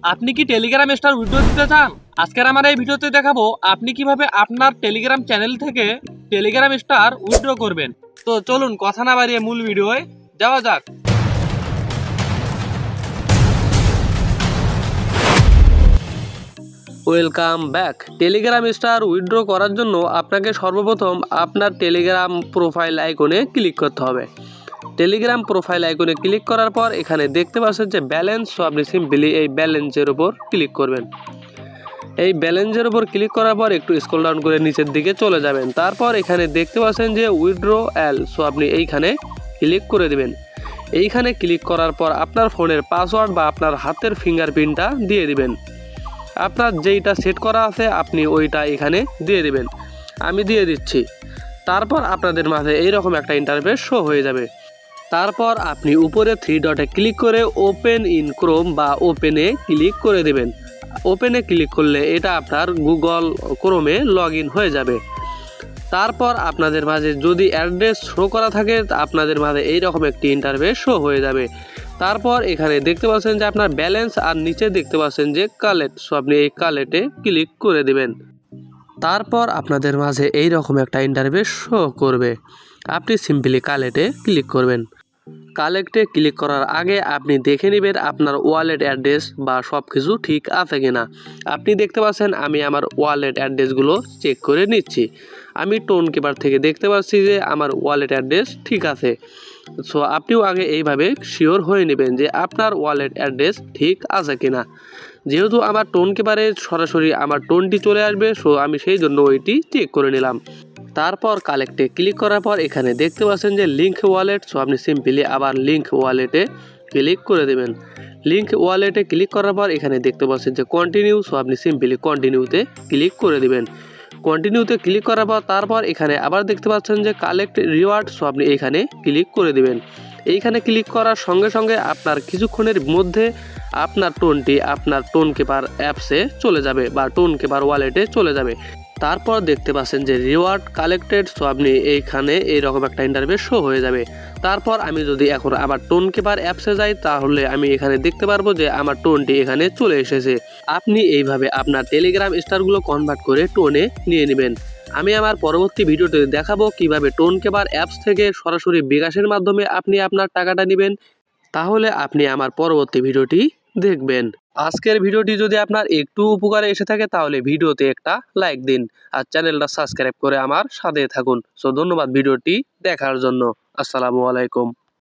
আপনি কি Telegram star withdraw দিতে চান? আজকের আমার এই ভিডিওতে দেখাবো আপনি কিভাবে আপনার টেলিগ্রাম চ্যানেল থেকে টেলিগ্রাম স্টার উইথড্র করবেন। তো চলুন কথা না বাড়িয়ে মূল ভিডিওয় যাওয়া যাক। Welcome back. Telegram star withdraw করার জন্য আপনাকে সর্বপ্রথম আপনার টেলিগ্রাম প্রোফাইল আইকনে ক্লিক করতে হবে। টেলিগ্রাম প্রোফাইল আইকনে ক্লিক করার পর এখানে দেখতে পাচ্ছেন যে ব্যালেন্স, সো আপনি সিম্পলি এই ব্যালেন্সের উপর ক্লিক করবেন। এই ব্যালেন্সের উপর ক্লিক করার পর একটু স্ক্রল ডাউন করে নিচের দিকে চলে যাবেন। তারপর এখানে দেখতে পাচ্ছেন যে উইথড্র অল, সো আপনি এইখানে ক্লিক করে দিবেন। এইখানে ক্লিক করার পর আপনার ফোনের পাসওয়ার্ড বা আপনার হাতের ফিঙ্গারপ্রিন্টটা দিয়ে দিবেন। আপনার যেইটা সেট করা আছে আপনি ওইটা এখানে দিয়ে দিবেন। আমি দিয়ে দিচ্ছি। তারপর আপনাদের মাঝে এইরকম একটা ইন্টারফেস শো হয়ে যাবে। তারপর আপনি উপরে থ্রি ডটে ক্লিক করে ওপেন ইন ক্রোম বা ওপেনে ক্লিক করে দেবেন। ওপেনে ক্লিক করলে এটা আপনার গুগল ক্রোমে লগ ইন হয়ে যাবে। তারপর আপনাদের মাঝে যদি অ্যাড্রেস শো করা থাকে আপনাদের মাঝে এইরকম একটি ইন্টারফেস শো হয়ে যাবে। তারপর এখানে দেখতে পাচ্ছেন যে আপনার ব্যালেন্স আর নিচে দেখতে পাচ্ছেন যে কালেক্ট, সো আপনি এই কালেক্টে ক্লিক করে দেবেন। তারপর আপনাদের মাঝে এইরকম একটা ইন্টারফেস শো করবে। আপনি সিম্পলি কালেক্টে ক্লিক করবেন। কালেক্টে ক্লিক করার আগে আপনি দেখে নেবেন আপনার ওয়ালেট অ্যাড্রেস বা সব কিছু ঠিক আছে কিনা। আপনি দেখতে পাচ্ছেন আমি আমার ওয়ালেট অ্যাড্রেসগুলো চেক করে নিচ্ছি। আমি টোন কিপার থেকে দেখতে পাচ্ছি যে আমার ওয়ালেট অ্যাড্রেস ঠিক আছে। সো আপনিও আগে এইভাবে শিওর হয়ে নেবেন যে আপনার ওয়ালেট অ্যাড্রেস ঠিক আছে কিনা। যেহেতু আমার টোন কিপারে সরাসরি আমার টোনটি চলে আসবে, সো আমি সেই জন্য ওইটি চেক করে নিলাম। তারপর কালেক্টে ক্লিক করার পর এখানে দেখতে পাচ্ছেন যে লিঙ্ক ওয়ালেট, সো আপনি সিম্পলি আবার লিঙ্ক ওয়ালেটে ক্লিক করে দেবেন। লিঙ্ক ওয়ালেটে ক্লিক করার পর এখানে দেখতে পাচ্ছেন যে কন্টিনিউ, সো আপনি সিম্পলি কন্টিনিউতে ক্লিক করে দেবেন। কন্টিনিউতে ক্লিক করার পর তারপর এখানে আবার দেখতে পাচ্ছেন যে কালেক্ট রিওয়ার্ড, সো আপনি এখানে ক্লিক করে দেবেন। এইখানে ক্লিক করার সঙ্গে সঙ্গে আপনার কিছুক্ষণের মধ্যে আপনার টোনটি আপনার টোন কিপার অ্যাপসে চলে যাবে বা টোন কিপার ওয়ালেটে চলে যাবে। তারপর দেখতে পাচ্ছেন যে রিওয়ার্ড কালেক্টেড, সো আপনি এইখানে এইরকম একটা ইন্টারফেস শো হয়ে যাবে। তারপর আমি যদি এখন আবার টোন কিপার অ্যাপসে যাই তাহলে আমি এখানে দেখতে পারবো যে আমার টোনটি এখানে চলে এসেছে। আপনি এইভাবে আপনার টেলিগ্রাম স্টারগুলো কনভার্ট করে টোনে নিয়ে নেবেন। আমি আমার পরবর্তী ভিডিওতে দেখাবো কিভাবে টোন কিপার অ্যাপস থেকে সরাসরি বিকাশের মাধ্যমে আপনি আপনার টাকাটা নেবেন। তাহলে আপনি আমার পরবর্তী ভিডিওটি দেখবেন। আজকের ভিডিওটি যদি আপনার একটু উপকারে এসে থাকে তাহলে ভিডিওতে একটা লাইক দিন আর চ্যানেলটা সাবস্ক্রাইব করে আমার সাথে থাকুন। সো ধন্যবাদ ভিডিওটি দেখার জন্য। আসসালামু আলাইকুম।